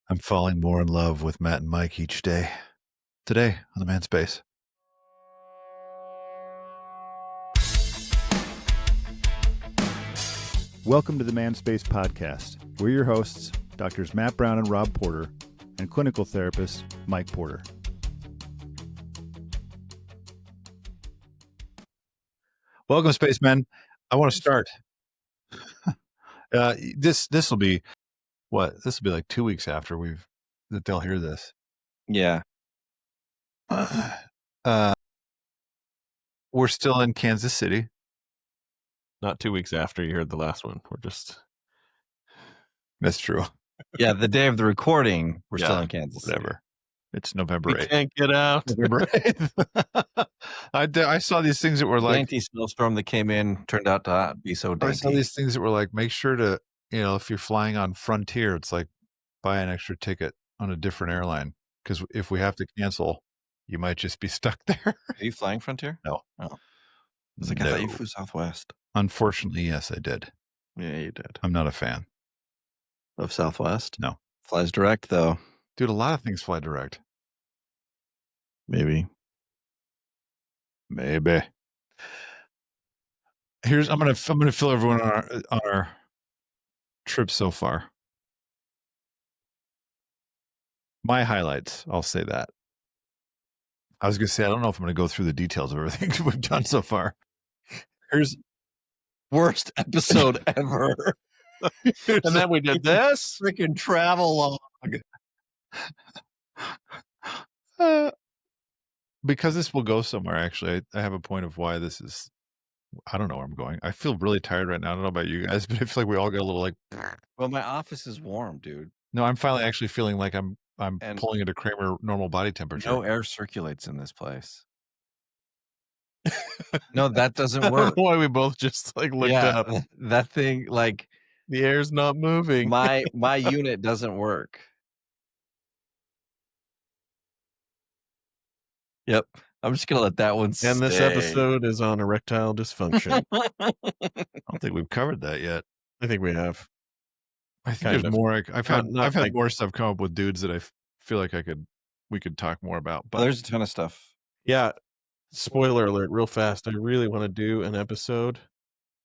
I'm falling more in love with Matt and Mike each day. Today on the Manspace. Welcome to the Manspace podcast. We're your hosts, Doctors Matt Brown and Rob Porter, and clinical therapist Mike Porter. Welcome, Spacemen. I want to start. This will be what? This will be like 2 weeks after that they'll hear this. Yeah. We're still in Kansas City. Not 2 weeks after you heard the last one. That's true. Yeah, the day of the recording, we're still in Kansas City. Whatever. It's November 8th. Can't get out. November 8th. I saw these things that were like anti-snowstorm that came in turned out to be so dainty. I saw these things that were like, make sure to, if you're flying on Frontier, it's like buy an extra ticket on a different airline. Because if we have to cancel, you might just be stuck there. Are you flying Frontier? No. Oh. It's like, I thought you flew Southwest. Unfortunately, yes, I did. Yeah, you did. I'm not a fan of Southwest. No. Flies direct though. Dude, a lot of things fly direct. Maybe. I'm gonna fill everyone on our trip so far. My highlights, I'll say that. I was gonna say I don't know if I'm gonna go through the details of everything we've done so far. Here's worst episode ever. And then we did this freaking travel log. Because this will go somewhere, actually. I have a point of why this is. I don't know where I'm going. I feel really tired right now. I don't know about you guys, but I feel like we all got a little like. Well, my office is warm, dude. No, I'm finally actually feeling like I'm pulling into Kramer normal body temperature. No air circulates in this place. No, that doesn't work. I don't know why we both just like looked up. That thing, like the air's not moving. My unit doesn't work. Yep. I'm just gonna let that one stay. And this episode is on erectile dysfunction. I don't think we've covered that yet. I think we have. I think there's more. I've had more stuff come up with dudes that I feel like we could talk more about. But there's a ton of stuff. Yeah. Spoiler alert, real fast. I really want to do an episode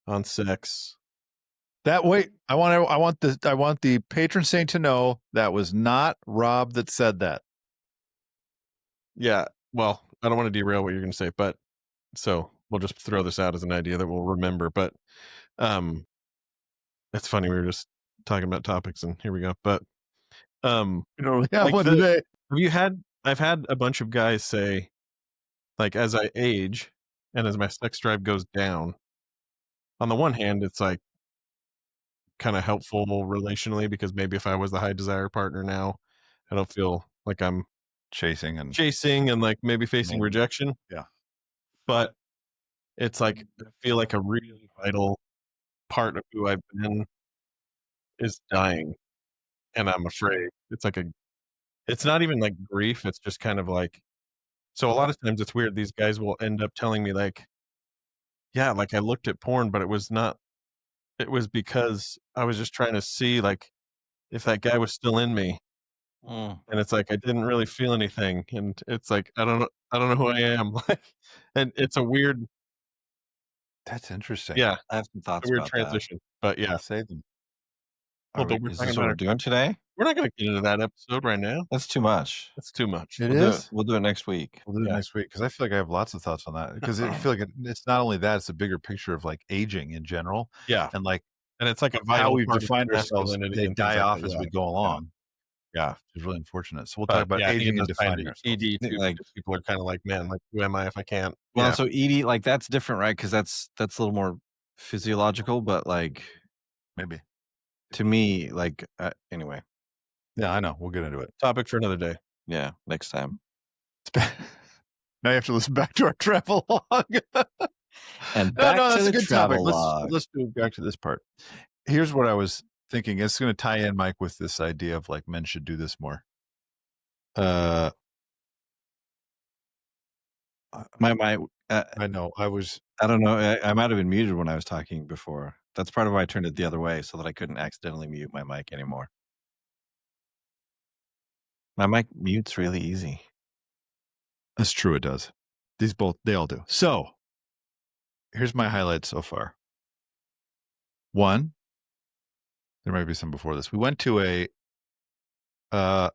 on sex. I want the patron saint to know that was not Rob that said that. Yeah. Well, I don't want to derail what you're going to say, but so we'll just throw this out as an idea that we'll remember. But it's funny. We were just talking about topics and here we go. But you don't really have one today. I've had a bunch of guys say, like, as I age and as my sex drive goes down, on the one hand, it's like kind of helpful relationally because maybe if I was the high desire partner now, I don't feel like I'm chasing and like maybe facing rejection. Yeah. But it's like, I feel like a really vital part of who I've been is dying. And I'm afraid it's not even like grief. It's just kind of like, so a lot of times it's weird. These guys will end up telling me like, yeah, like I looked at porn, but it was because I was just trying to see like if that guy was still in me. And it's like I didn't really feel anything, and it's like I don't know who I am. And it's a weird. That's interesting. Yeah, I have some thoughts. A weird about transition, but yeah, I'll say them. Is this what we're doing today? We're not going to get into that episode right now. That's too much. That's too much. We'll do it next week. We'll do it next week because I feel like I have lots of thoughts on that. Because I feel like it's not only that; it's a bigger picture of like aging in general. Yeah, and it's like how we've defined ourselves. They die off as we go along. Yeah, it's really unfortunate. So we'll talk about aging and defining ourselves. ED too. Like people are kind of like, man, like who am I if I can't? Well, so ED, like that's different, right? Because that's a little more physiological, but like maybe to me, like anyway. Yeah, I know. We'll get into it. Topic for another day. Yeah, next time. Now you have to listen back to our travel log. And back to the travel log. Let's do back to this part. Here's what I was thinking. It's going to tie in, Mike, with this idea of like men should do this more. I know. I don't know. I might have been muted when I was talking before. That's part of why I turned it the other way so that I couldn't accidentally mute my mic anymore. My mic mutes really easy. That's true, it does. They all do. So, here's my highlights so far. 1, there might be some before this. We went to uh,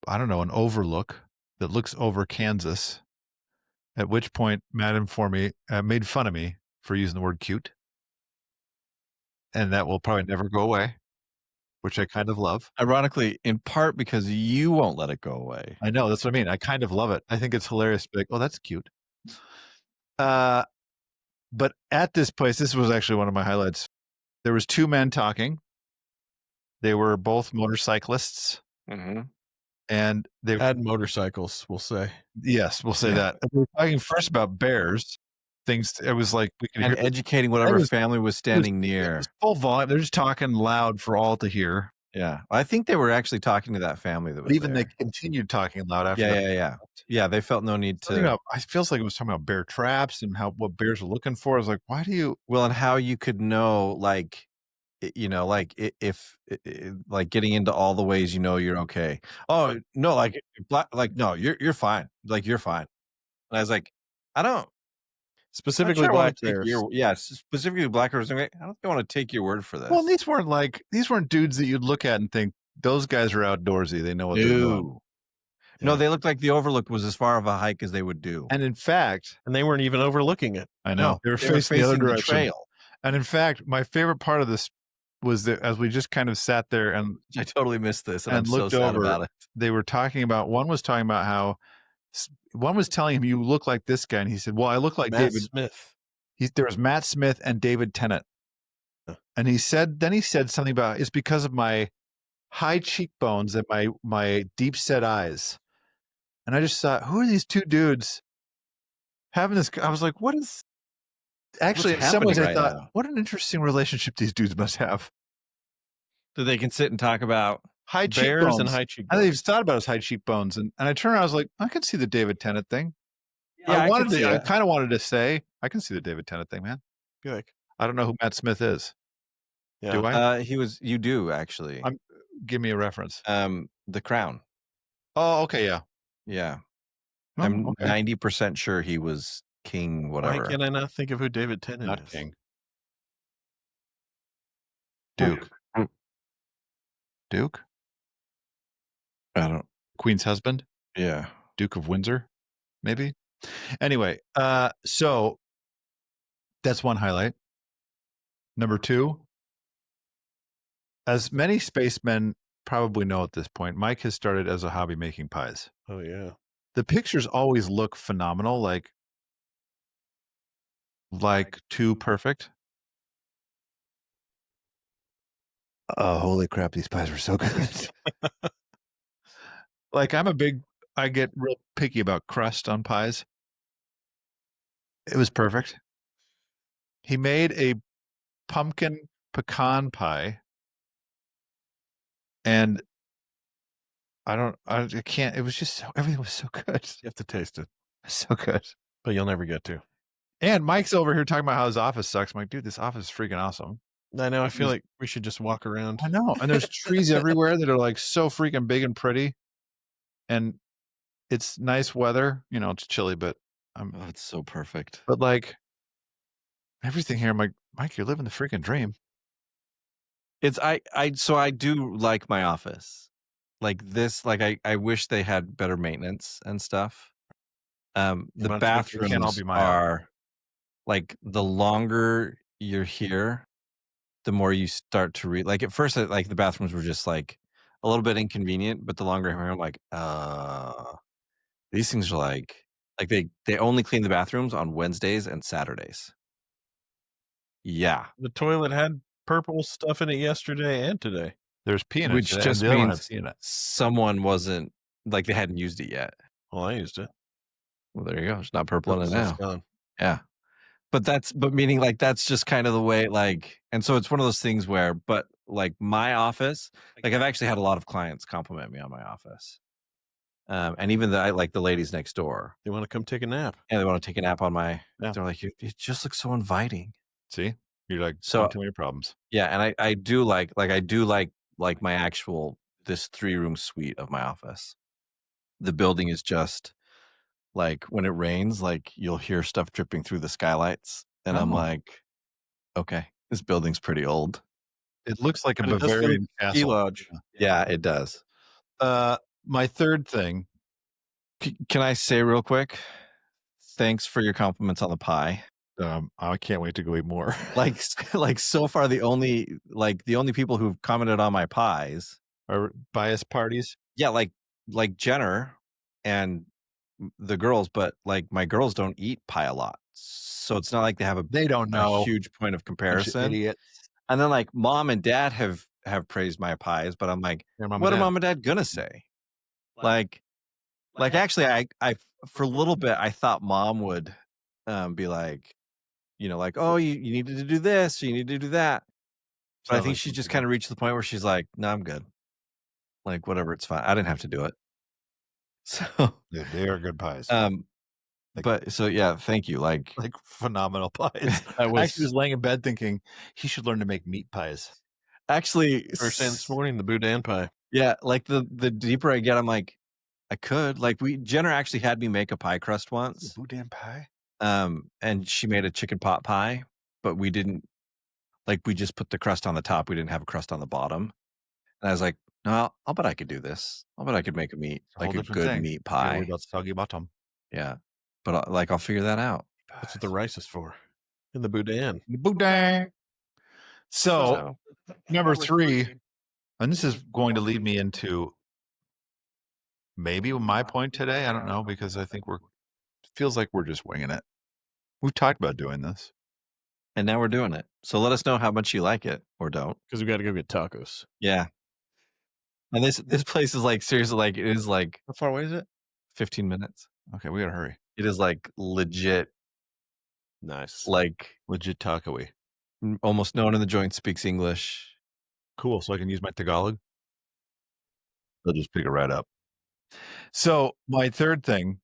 I don't know, an overlook that looks over Kansas, at which point Matt informed me made fun of me for using the word cute, and that will probably never go away, which I kind of love. Ironically, in part because you won't let it go away. I know, that's what I mean. I kind of love it. I think it's hilarious to be like, "Oh, that's cute." Uh, but at this place, this was actually one of my highlights. There was 2 men talking. They were both motorcyclists, Mhm. and they Had motorcycles, we'll say. yes, we'll say Yeah. that. And we were talking first about bears, things it was like we could And hear educating it whatever was family was it was standing it near. was full volume. They're just talking loud for all to hear, Yeah. I think they were actually talking to that family that but was even they there. continued talking loud after Yeah, that. yeah, yeah. Yeah, they felt no need Something to about I feels like it was talking about bear traps and what bears are looking for. I was like, "Why do you?" well, and how you could know, like, like if like getting into all the ways you're okay. Oh no, like no, you're fine. Like you're fine. And I was like, I don't. I'm not Specifically sure I want black to take bears. your specifically black bears. I don't think I want to take your word for Well, and this. these weren't dudes that you'd look at and think, "Those guys are outdoorsy. They know what they're doing." No, no, Yeah. they looked like the Overlook was as far of a hike as they would do. And in fact, And they weren't even overlooking it. I know, No, they were they were facing the other facing the direction. trail. And in fact, my favorite part of this was that as we just kind of sat there I totally missed this, and I'm so looked sad over, about it. they were talking about one was talking about how one was telling him, "You look like this guy," and he said, "Well, I look like Matt David." Smith. There was Matt Smith and David Tennant, Huh. and he said something about it's because of my high cheekbones and my deep set eyes, and I just thought, who are these 2 dudes having this? I was like, what is? Actually, in What's some ways, happening I right thought, now? what an interesting relationship these dudes must have. So they can sit and talk about. High Bears and cheekbones. high I cheekbones. didn't even thought about his high cheekbones, and I turned around, I was like, I can see the David Tennant thing. Yeah, I could see I it. kind of wanted to say, I can see the David Tennant thing, man. Be like, I don't know who Matt Smith is. yeah. Do I? You do actually. I'm give me a reference. The Crown. Oh, okay, yeah. Yeah. Oh, I'm okay. 90% sure he was king Why whatever. can I not think of who David Tennant Not is? King. Duke. Mm. Duke? I don't. Queen's husband? Yeah. Duke of Windsor, maybe? Anyway, so that's one highlight. Number 2, as many spacemen probably know at this point, Mike has started as a hobby making pies. Oh yeah. The pictures always look phenomenal, like too perfect. Oh, holy crap, these pies were so good. Like, I get real picky about crust on pies. It was perfect. He made a pumpkin pecan pie, and I can't it was just everything was so good. You have to taste it, So good. but you'll never get to. And Mike's over here talking about how his office sucks. I'm like, "Dude, this office is freaking awesome." I know. I feel There's like we should just walk around. I know, and there's trees everywhere that are, like, so freaking big and pretty, and it's nice weather, it's chilly, but, Oh, it's so perfect. like, everything here, I'm like, "Mike, you're living the freaking dream." It's so I do like my office. Like this, like I wish they had better maintenance and stuff. The Might as well It can't all bathrooms be my office. are like the longer you're here, the more you start to read. Like at first, like the bathrooms were just like a little bit inconvenient, but the longer I'm here, I'm like, these things are like they only clean the bathrooms on Wednesdays and Saturdays. Yeah, The toilet had purple stuff in it yesterday and today. There's pee in it which today, and just the other one had means pee in it. someone wasn't like they hadn't used it yet. Well, I used it. Well, there you go. It's not purple in it Purple stuff's now. gone. Yeah. But meaning like that's just kind of the way and so it's one of those things where but like my office, like I've actually had a lot of clients compliment me on my office. And even the ladies next door. They want to come take a nap. And they want to take a nap on my Yeah. they're like, it just looks so inviting. See? You're like, So too many problems. yeah, and I do like my actual this 3-room suite of my office. The building is just like when it rains, like you'll hear stuff dripping through the skylights, and I'm Oh. like, okay, this building's pretty old. It looks like a But it does feel like Bavarian a ski castle. lodge. Yeah, it does. My third thing, Can I say real quick? Thanks for your compliments on the pie. I can't wait to go eat more. Like, like so far, the only people who've commented on my pies, Or bias parties. yeah, like Jenner and the girls, but like my girls don't eat pie a lot, so it's not like they have They don't a know. huge point of Bunch of comparison. idiots. And then like mom and dad have praised my pies, but I'm like, Your mom what and are dad. mom and dad gonna say? Like actually, I for a little bit I thought mom would be like, like, oh, you needed to do this, you need to do that. But I Sounds think like she some just people. kind of reached the point where she's like, no, I'm good. Like whatever, it's fine. I didn't have to do it. So They are good pies. but so yeah, thank you. Like Like phenomenal pies. That I was actually was laying in bed thinking he should learn to make meat pies. actually we were saying this morning, the boudin pie. yeah, like the deeper I get, I'm like, I could. Like Jenner actually had me make a pie crust once. Boudin pie? And she made a chicken pot pie, but we didn't we just put the crust on the top. We didn't have a crust on the bottom. And I was like, no, I'll bet I could do this. I'll bet I could make a meat, It's a whole like a different good thing. meat You gotta worry pie. about soggy bottom. Yeah. But I'll figure that out. That's what the rice is for. And the boudin. Boudin. So, So number 3, and this is going to lead me into maybe my point today. I don't know, because I think feels like we're just winging it. We've talked about doing this. and now we're doing it. So let us know how much you like it or don't. Because we got to go get tacos. Yeah. And this place is like seriously, like it is like How far away is it? 15 minutes. Okay, we gotta hurry. It is like legit, Nice. like Legit taco-y. almost no one in the joint speaks English. Cool, so I can use my Tagalog? They'll just pick it right up. So, my third thing,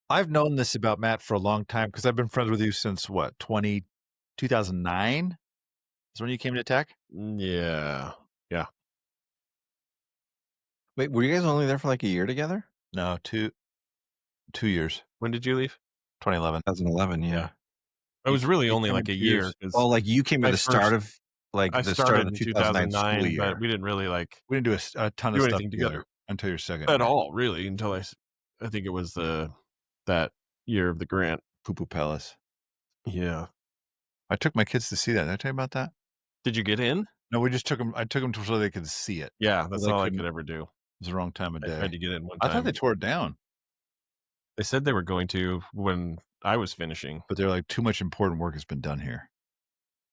I've known this about Matt for a long time because I've been friends with you since what, 2009 is when you came to tech? Yeah. Yeah. Wait, were you guys only there for like a year together? No, 2 years. When did you leave? 2011. 2011, yeah. It was really You only came like in a 2 year. years. 'Cause Oh, like you came at I the start first- of like I the start of started the in 2009 school 2009, year. but we didn't really like We didn't do a ton do of stuff anything together together. until your second at year. all, really, until I think it was that year of the grant. Poo Poo Palace. Yeah. I took my kids to see that. Did I tell you about that? Did you get in? No, we just took them. I took them so they could see it. It Yeah, that's they all I couldn't- could ever do. was the wrong time of I day. tried to get in one I time. thought they tore it down, They said they were going to when I was finishing. but they're like, too much important work has been done here.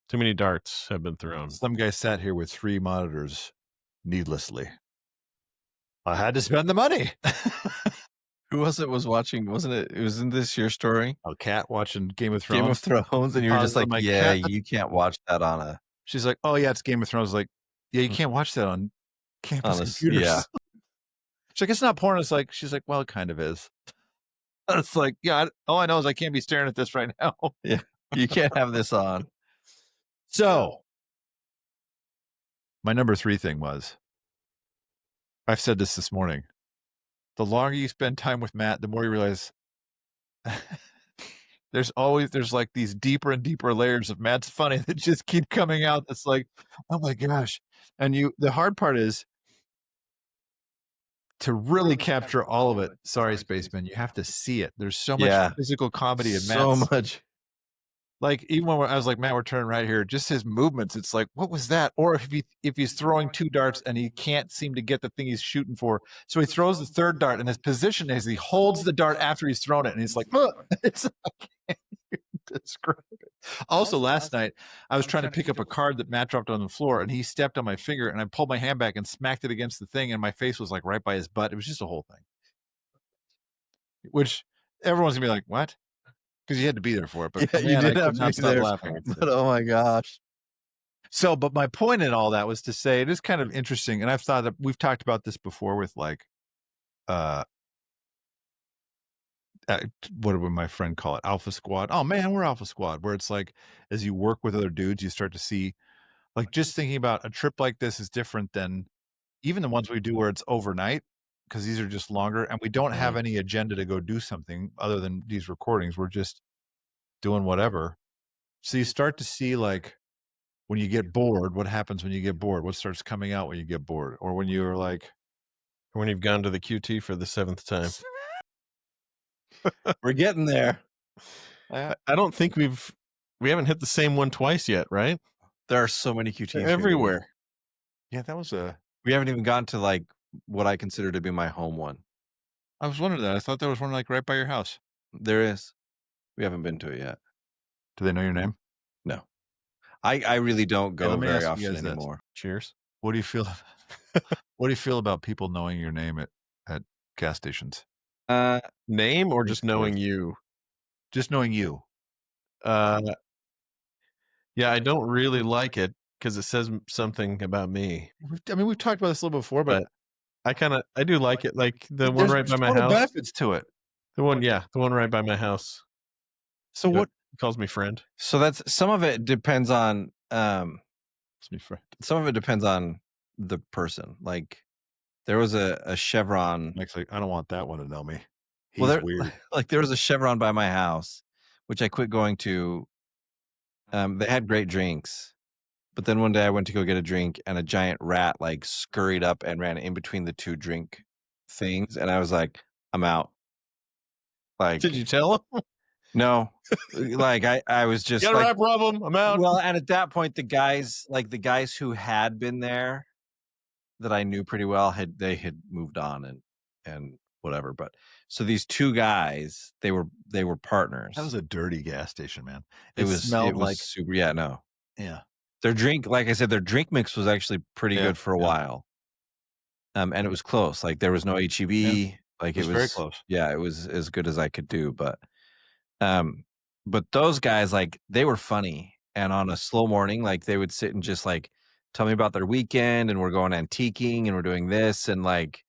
Too many darts have been thrown. Some guy sat here with 3 monitors needlessly. I had to spend the money. Who was watching? Wasn't it? It was in this year story. A cat watching Game of Game of Thrones. Thrones, and you were just I'm like, like, yeah, "Cat, you can't watch that on a She's like, oh yeah, it's Game of Thrones. I was like, yeah, you can't watch that on campus computers. yeah. She's like, it's not porn. It's like, she's like, well, it kind of is. It's like, yeah, all I know is I can't be staring at this right now. You can't have this on. So, my number 3 thing was, I've said this morning. The longer you spend time with Matt, the more you realize there's like these deeper and deeper layers of Matt's funny that just keep coming out. That's like, oh my gosh. And the hard part is to really capture all of it. Sorry, Spaceman, you have to see it. There's so much Yeah. physical comedy in So Matt's. much. Like, even when I was like, Matt, we're turning right here, just his movements, it's like, what was that? Or if he's throwing 2 darts and he can't seem to get the thing he's shooting for, so he throws the 3rd dart, and his position is he holds the dart after he's thrown it, and he's like, it's I can't even describe it. Also, last night I was trying to pick up a card that Matt dropped on the floor, and he stepped on my finger, and I pulled my hand back and smacked it against the thing, and my face was like right by his butt. It was just a whole thing, which everyone's gonna be like, what? Because you had to be there for it. But Yeah, you man, I did could have to not be stop there. laughing. But oh my gosh. So, but my point in all that was to say it is kind of interesting, and I've thought that we've talked about this before with like, what would my friend call it? Alpha Squad. Oh man, we're Alpha Squad. Where it's like, as you work with other dudes, you start to see, like, just thinking about a trip like this is different than even the ones we do where it's overnight, because these are just longer and we don't have any agenda to go do something other than these recordings. We're just doing whatever. So you start to see, like, when you get bored, what happens when you get bored? What starts coming out when you get bored? Or when you're like, When you've gone to the QT for the 7th time. We're getting there. I don't think we haven't hit the same one twice yet, right? There are so many QTs They're here, dude. everywhere. yeah, that was a. We haven't even gone to like what I consider to be my home one. I was wondering that. I thought there was one like right by your house. There is. We haven't been to it yet. Do they know your name? No. I really don't Hey, go let me very ask you often guys this. anymore. Cheers. What do you feel? What do you feel about people knowing your name at gas stations? Name or just Stores. knowing you? Just knowing you. Yeah, I don't really like it because it says something about me. I mean, we've talked about this a little before, but I do like it. Like the one there's right by my total house. benefits to it. The one right by my house. So He what? calls me friend. So that's some of it depends on It's me friend. some of it depends on the person. Like there was a Chevron. Mike's like, I don't want that one to know me. He's Well, there, weird. like there was a Chevron by my house, which I quit going to. They had great drinks, but then one day I went to go get a drink, and a giant rat like scurried up and ran in between the two drink things, and I was like, "I'm out." Like, Did you tell him? no, like I was just Got a like, rat problem. I'm out. well, and at that point, the guys who had been there that I knew pretty well had moved on and whatever. But so these two guys, they were partners. That was a dirty gas station, man. It was smelled like super. Yeah, no. yeah. Their drink, like I said, their drink mix was actually pretty Yeah, good for a yeah. while. And it was close. Like there was no HEB. Like It was very close. Yeah, it was as good as I could do. But those guys, like they were funny. And on a slow morning, like they would sit and just like tell me about their weekend, and we're going antiquing and we're doing this, and like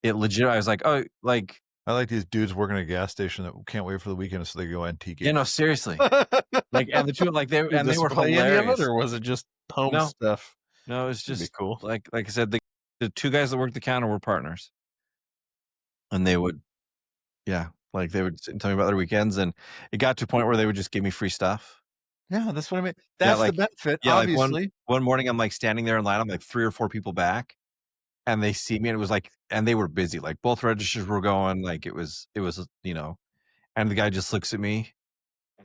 it legit. I was like, oh, like I like these dudes working at a gas station that can't wait for the weekend so they go antique. you know, seriously. Like, and the two, like they Did and they were display any of hilarious. it, or was it just home No. stuff? No, it's That'd be just cool. like I said, the two guys that worked the counter were partners, and they would, yeah, like they would sit and tell me about their weekends, and it got to a point where they would just give me free stuff. Yeah, that's what I mean. That's like- the benefit, Yeah, like obviously. one morning I'm like standing there in line, I'm like 3 or 4 people back, and they see me, and it was like, and they were busy, like both registers were going, like it was, you know, and the guy just looks at me,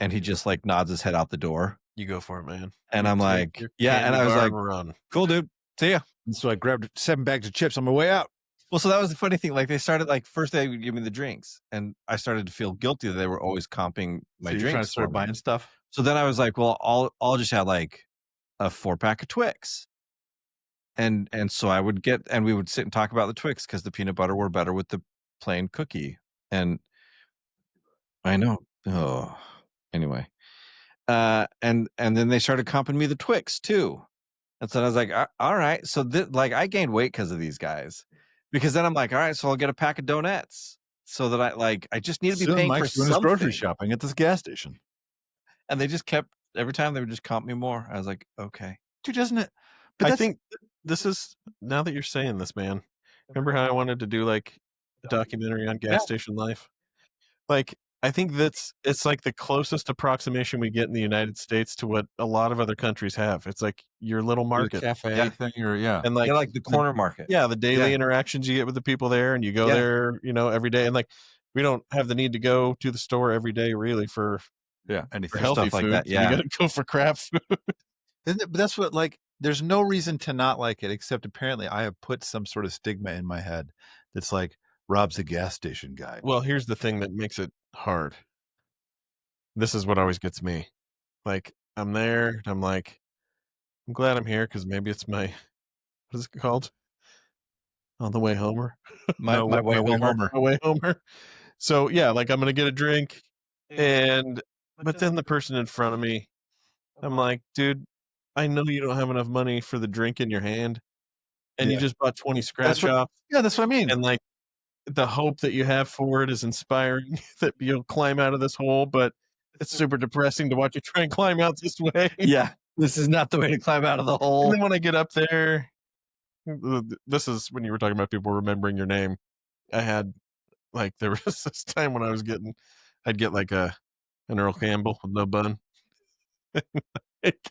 and he just like nods his head out the door, You go for it, man. and You I'm take like, your yeah, and candy I was bar like, and run. cool, dude, see ya. And so I grabbed 7 bags of chips on my way out. Well, so that was the funny thing. Like they started, like first they would give me the drinks, and I started to feel guilty that they were always comping my So you're trying to drinks. start for me. buying stuff. So then I was like, well, I'll just have like a 4-pack of Twix, and so I would get, and we would sit and talk about the Twix because the peanut butter were better with the plain cookie, and I know. Oh, anyway, and then they started comping me the Twix too. And so I was like, all right. So like I gained weight because of these guys, because then I'm like, all right, so I'll get a pack of donuts so that I just need to be Soon paying Mike's for doing his something. grocery shopping at this gas station. And they just kept, every time they would just comp me more. I was like, okay. Dude, doesn't it? I think this is, now that you're saying this, man, remember how I wanted to do like a documentary on gas station life? Like, I think it's like the closest approximation we get in the United States to what a lot of other countries have. It's like your little market. Cafe thing, or And like, Yeah, like the corner market. yeah, the daily interactions you get with the people there, and you go there, you know, every day. And like, we don't have the need to go to the store every day really for anything. for healthy stuff like food. that, So yeah. you got to go for crap food. Isn't it? But that's what, like, there's no reason to not like it, except apparently I have put some sort of stigma in my head that's like, Rob's a gas station guy. Well, here's the thing that makes it hard. This is what always gets me. Like, I'm there, and I'm like, I'm glad I'm here because maybe it's my, what is it called? On the way homer. My way Homer. My way homer. So yeah, like I'm gonna get a drink, but then the person in front of me, I'm like, dude, I know you don't have enough money for the drink in your hand, and you Yeah. just bought 20 scratch what- offs, Yeah, that's what I mean. and like the hope that you have for it is inspiring that you'll climb out of this hole, but it's super depressing to watch you try and climb out this way. Yeah. This is not the way to climb out of the And hole. then when I get up there, this is when you were talking about people remembering your name. I had like there was this time when I'd get like an Earl Campbell with no bun. Like,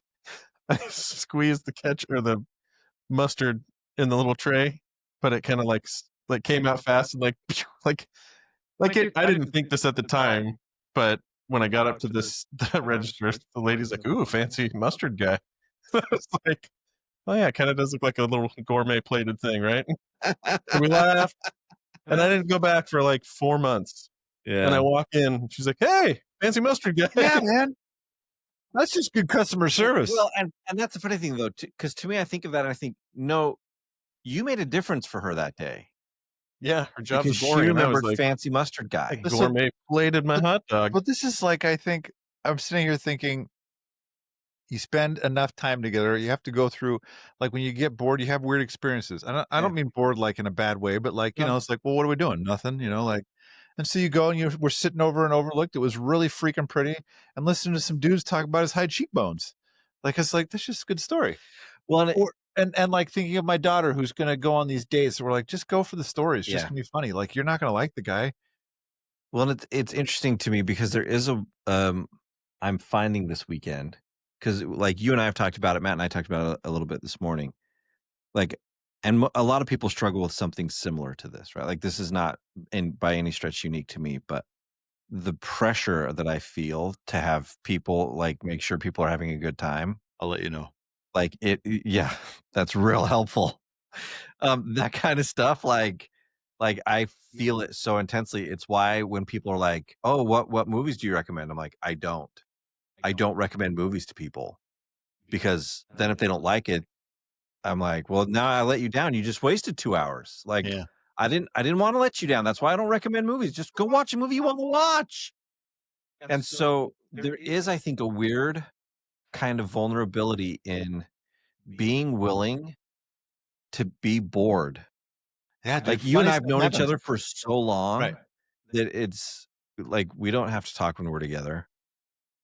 I squeezed the ketchup or the mustard in the little tray, but it kind of like came out fast and like like it. I didn't think this at the time, but when I got up to this that register, the lady's like, "Ooh, fancy mustard guy." I was like, "Oh yeah, it kind of does look like a little gourmet plated thing, right?" So we laughed, and I didn't go back for like 4 months. And I Yeah. walk in, she's like, "Hey, fancy mustard guy." Yeah, man. That's just good customer service. Well, and that's the funny thing though, because to me, I think of that and I think, no, you made a difference for her that day Yeah, her job's because she boring, and I was remembered like, fancy mustard I guy. So, gourmet plated my hot dog. but this is like, I think I'm sitting here thinking, you spend enough time together, you have to go through, like, when you get bored, you have weird experiences. I don't mean bored, like, in a bad way, but, like, No. it's like, "Well, what are we doing? Nothing," like, and so you go and we're sitting over and overlooked. It was really freaking pretty, and listening to some dudes talk about his high cheekbones. Like, it's like, that's just a good story. Well, and Or and, like, thinking of my daughter who's gonna go on these dates, and we're like, "Just go for the story. It's just yeah. gonna be funny." Like, you're not gonna like the guy. Well, and it's interesting to me because there is I'm finding this weekend because like you and I have talked about it, Matt and I talked about it a little bit this morning. Like, and a lot of people struggle with something similar to this, right? Like, this is not in by any stretch unique to me, but the pressure that I feel to have people like make sure people are having a good time, I'll let you know. like yeah, that's real helpful. That kind of stuff, like I feel it so intensely. It's why when people are like, "Oh, what movies do you recommend?" I'm like, I don't recommend movies to people because then if they don't like it, I'm like, "Well, now I let you down. You just wasted 2 hours." Like, Yeah. I didn't wanna let you down. That's why I don't recommend movies. Just go watch a movie you wanna watch. And so there is, I think, a weird kind of vulnerability in being willing to be bored. Yeah, dude, Like, you and funny I have stuff known each happens. other for so long Right. that it's like, we don't have to talk when we're together.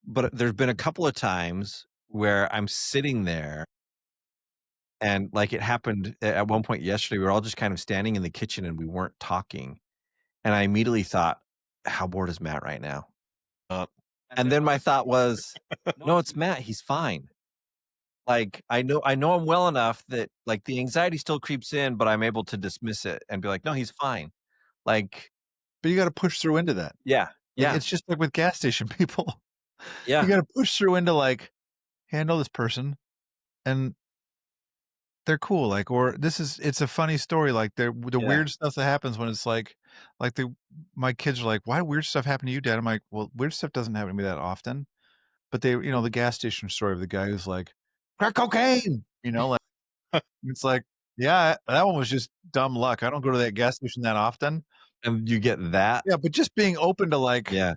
But there's been a couple of times where I'm sitting there and, like, it happened at one point yesterday, we were all just kind of standing in the kitchen and we weren't talking, and I immediately thought, "How bored is Matt right now?" Uh, And then my thought was, "No, it's Matt, he's fine." Like, I know him well enough that, like, the anxiety still creeps in, but I'm able to dismiss it and be like, "No, he's fine." Like, But you gotta push through into that. yeah, Like, yeah, it's just like with gas station people. You yeah, gotta push through into, like, "Hey, I know this person, and they're cool," like, or it's a funny story, like, the yeah, weird stuff that happens when it's like, my kids are like, "Why weird stuff happen to you, dad?" I'm like, "Well, weird stuff doesn't happen to me that often." But the gas station story of the guy who's like, "Crack cocaine!" Like, it's like, "Yeah, that one was just dumb luck. I don't go to that gas station that often." and you get that. Yeah, but just being open to, like, Yeah,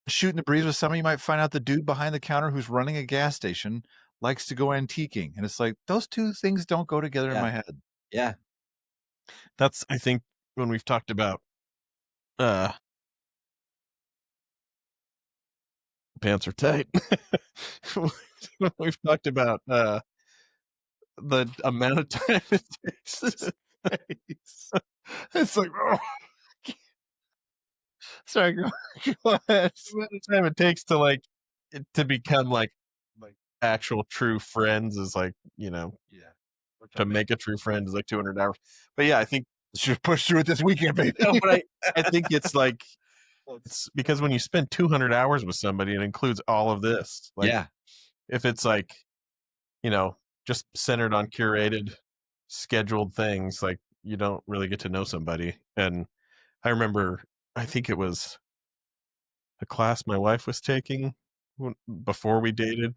shooting the breeze with somebody, you might find out the dude behind the counter who's running a gas station likes to go antiquing, and it's like, those 2 things don't go together in yeah, my head. yeah, that's I think when we've talked about uh pants are tight. We've talked about the amount of time it takes to it's like Sorry, go ahead. the amount of time it takes to like to become like actual true friends is like, to make a true friend is like 200 hours. But yeah, I think Should push through it this weekend, baby. no, but I think it's like it's because when you spend 200 hours with somebody, it includes all of this. Like yeah, if it's like, you know, just centered on curated, scheduled things, like you don't really get to know somebody. And I remember, I think it was a class my wife was taking before we dated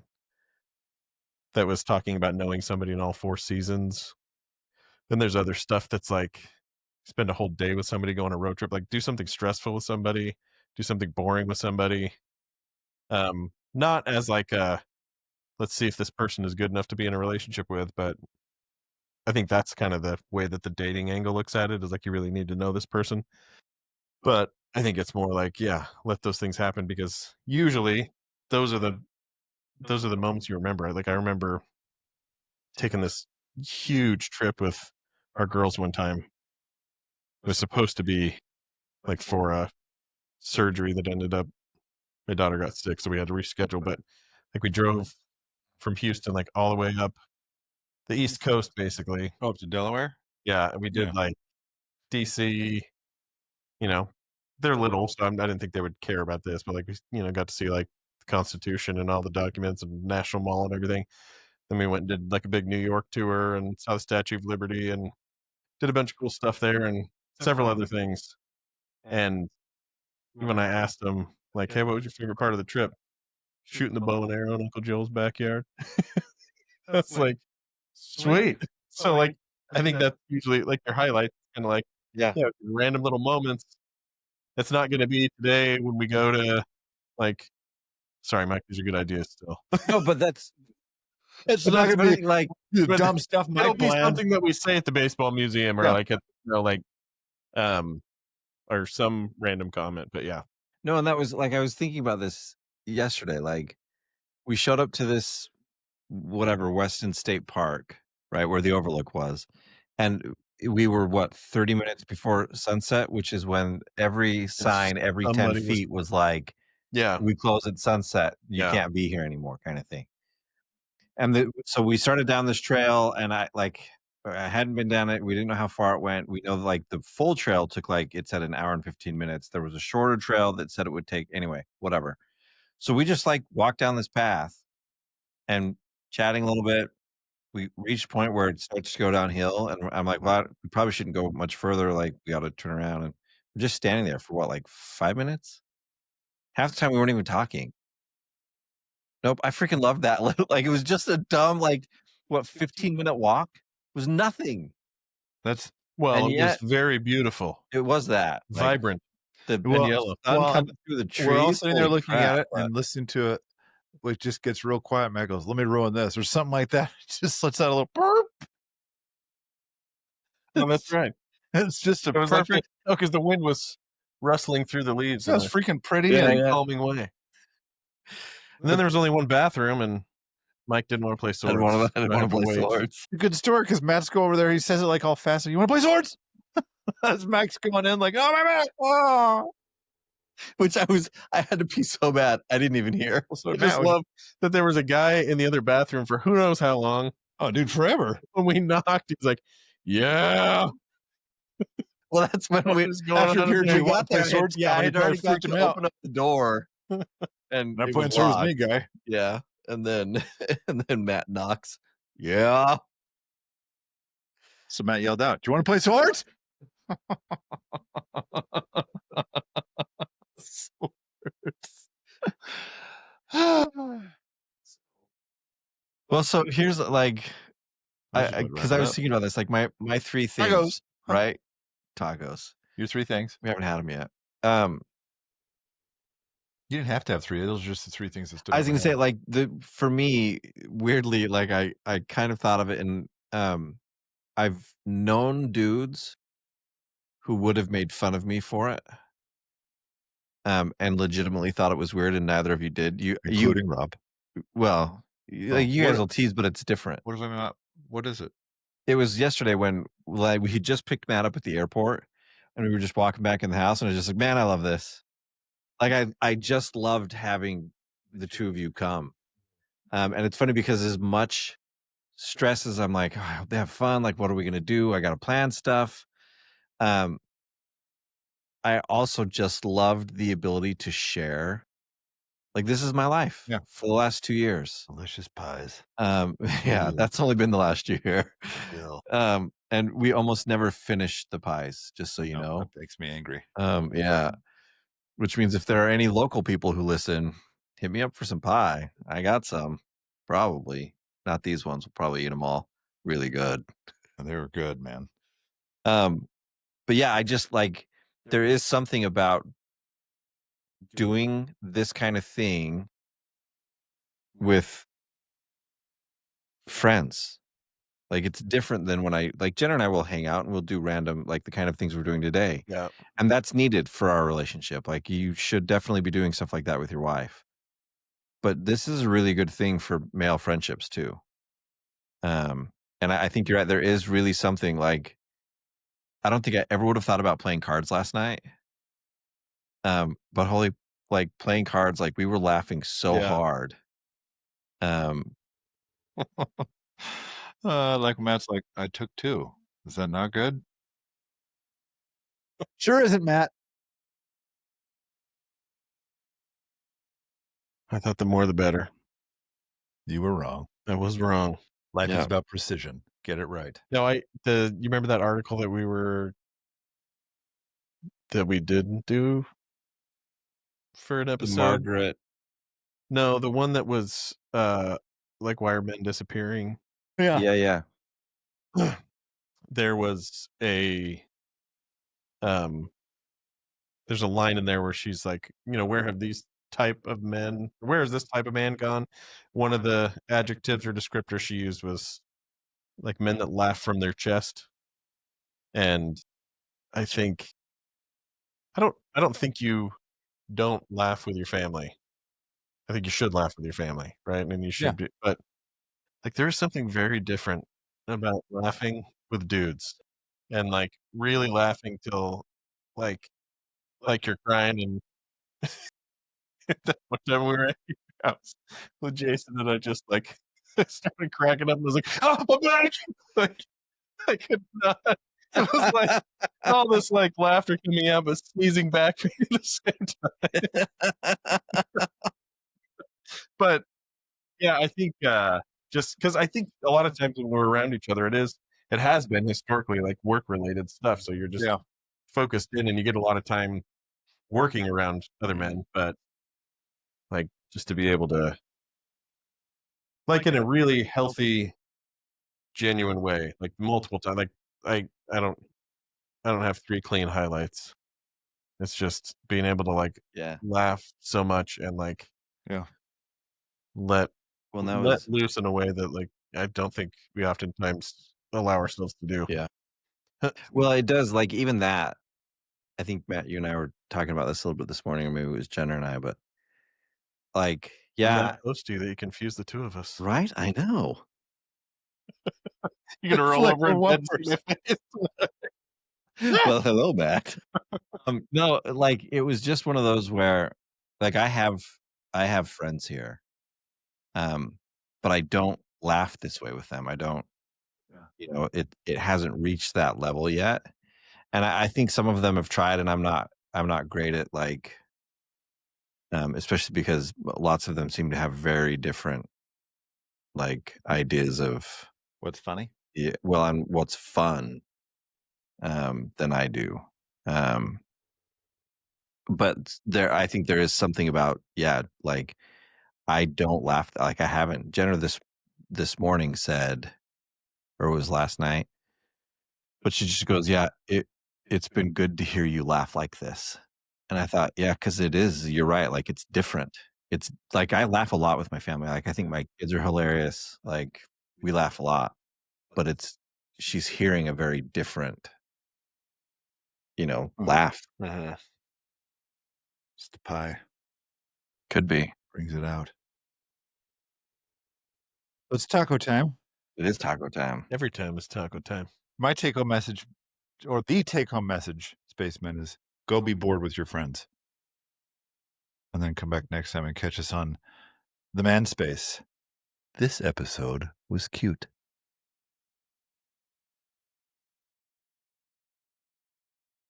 that was talking about knowing somebody in all 4 seasons. Then there's other stuff that's like spend a whole day with somebody, go on a road trip, like do something stressful with somebody, do something boring with somebody. Not as like a let's see if this person is good enough to be in a relationship with, but I think that's kind of the way that the dating angle looks at it is like you really need to know this person. But I think it's more like, yeah, let those things happen because usually those are the those are the moments you remember. Like I remember taking this huge trip with our girls one time. It was supposed to be like for a surgery that ended up my daughter got sick, so we had to reschedule. But like we drove from Houston like all the way up the East Coast, basically. Oh, up to Delaware? Yeah, and we did Yeah. like DC. You know, they're little, so I didn't think they would care about this. But like we got to see like the Constitution and all the documents and National Mall and everything. Then we went and did like a big New York tour and saw the Statue of Liberty and did a bunch of cool stuff there and several other things. And when I asked them, like, "Hey, what was your favorite part of the trip?" Shooting the bow and arrow in Uncle Joe's backyard. That's like, sweet. So, like, I think that's usually like their highlights, kinda like, Yeah. yeah, random little moments. It's not gonna be today when we go to, like sorry, Mike, these are good ideas still. No, but that's It's but not that's gonna the be thing, like the But dumb stuff it'll Mike be planned. something that we say at the baseball museum or Yeah. like at like, um, or some random comment, but yeah. no, and that was like I was thinking about this yesterday. Like we showed up to this whatever Weston State Park, right where the overlook was, and we were what 30 minutes before sunset, which is when every sign every 10 Somebody was feet was like, yeah, "We close at sunset. You yeah. can't be here anymore," kind of thing. And so we started down this trail, and I hadn't been down it. We didn't know how far it went. We know like the full trail took like it said an hour and 15 minutes. There was a shorter trail that said it would take anyway, whatever. So we just like walked down this path and chatting a little bit. We reached a point where it starts to go downhill, and I'm like, "Well, we probably shouldn't go much further. Like, we got to turn around." And we're just standing there for what, like 5 minutes? Half the time we weren't even talking. Nope, I freaking loved that. Like, it was just a dumb, like, what, 15-minute walk? It was nothing, That's Well, and it was yet very beautiful, it was that, like, vibrant, the and well, yellow. sun well, and coming through the we're all trees. sitting there Holy looking crap, at it but and listening to it. It just gets real quiet. Matt goes, "Let me ruin this," or something like that. It just lets out a little burp. No, that's right. It's just a It was like perfect. because the wind was rustling through the leaves That in was a freaking pretty, yeah, and yeah. calming way. And then there was only one bathroom, and Mike didn't wanna play I swords. didn't I wanna have to play wait. swords. a good story because Matt's go over there. He says it like all fast. You want to play swords? As Max going in, like, "Oh my man, oh." Which I had to pee so bad, I didn't even hear. Well, so I did Matt just was, love that there was a guy in the other bathroom for who knows how long. oh, dude, forever. When we knocked, he's like, "Yeah, Well, that's when what we is going After on he heard in you there?" we want got to play there, swords, yeah, I comedy had already probably got freaked him to out. open up the door, and Not it playing was swords with locked. me, guy. Yeah, and then and then Matt knocks. Yeah. So Matt yelled out, "Do you want to play swords?" Well, so here's, like, I should probably because wrap I it was up. thinking about this, like, my 3 Tacos. things, right? Tacos. Your three things. We haven't had them yet. Um, You didn't have to have three. Those are just the three things that stood I out was in my gonna say, head. like, for me, weirdly, like, I kind of thought of it and, I've known dudes who would have made fun of me for it, and legitimately thought it was weird, and neither of you did. Including Rob. Well, Oh, like, you guys what- will tease, but it's different. What is I not? What is it? It was yesterday when, like, we had just picked Matt up at the airport, and we were just walking back in the house, and I was just like, "Man, I love this." Like, I just loved having the 2 of you come. And it's funny because as much stress as I'm like, "Oh, I hope they have fun, like, what are we gonna do? I gotta plan stuff." Um, I also just loved the ability to share. Like, this is my life Yeah. for the last 2 years. Delicious pies. Yeah, Ooh. that's only been the last year. Bill. And we almost never finish the pies, just so you No, know. that makes me angry. Yeah, which means if there are any local people who listen, hit me up for some pie. I got some, probably. Not these ones. We'll probably eat them all. Really good. And they were good, man. But yeah, I just like there is something about doing this kind of thing with friends. Like it's different than when like Jenna and I will hang out and we'll do random, like the kind of things we're doing today. Yeah. And that's needed for our relationship. Like you should definitely be doing stuff like that with your wife. But this is a really good thing for male friendships too. And I think you're right. There is really something like I don't think I ever would have thought about playing cards last night. But holy, like playing cards, like we were laughing so Yeah. hard. Um, Like Matt's like, I took 2. Is that not good? sure isn't, Matt. I thought the more the better. You were wrong. I was wrong. Life is Yeah. about precision. Get it right. No, you remember that article that we didn't do for an The episode? Margaret. No, the one that was like why are men disappearing? Yeah, yeah. There was um there's a line in there where she's like, where have these where has this type of man gone? One of the adjectives or descriptors she used was like men that laugh from their chest. And I think I don't think you don't laugh with your family. I think you should laugh with your family, right? And you Yeah. should be, but like there is something very different about laughing with dudes and like really laughing till like you're crying. And that one time we were at your house with Jason and I just like started cracking up and was like, oh my back! Like I could not. It was like all this like laughter coming out but sneezing back at the same time. But yeah, I think just because I think a lot of times when we're around each other, it has been historically like work related stuff. So you're just Yeah. focused in and you get a lot of time working around other men. But like just to be able to like in a really healthy, genuine way, like multiple times. Like I don't have 3 clean highlights. It's just being able to like Yeah. laugh so much and like Yeah. let Well, that let was loose in a way that like I don't think we oftentimes allow ourselves to do. yeah. Well, it does like even that. I think Matt, you and I were talking about this a little bit this morning, or maybe it was Jenner and I, but like, I'm that yeah, close to you that you confuse the 2 of us. right? I know. You're gonna It's roll like over the in one bed and see my face. Well, hello, Matt. No, like it was just one of those where like I have friends here. Um, but I don't laugh this way with them. I don't, Yeah. it hasn't reached that level yet. And I think some of them have tried and I'm not great at like especially because lots of them seem to have very different like ideas of What's funny? yeah, well, on what's fun than I do. Um but there I think there is something about yeah, like I don't laugh like I haven't Jenner this morning said or it was last night. But she just goes, "Yeah, it's been good to hear you laugh like this." And I thought, "Yeah, because it is, you're right, like, it's different." It's like, I laugh a lot with my family, like, I think my kids are hilarious, like, we laugh a lot, but it's she's hearing a very different, laugh. Uh-huh. It's the pie. Could be. Brings it out. It's taco time. It is taco time. Every time is taco time. My take home message, or the take home message, Spacemen, is go be bored with your friends. And then come back next time and catch us on the Manspace. This episode was cute.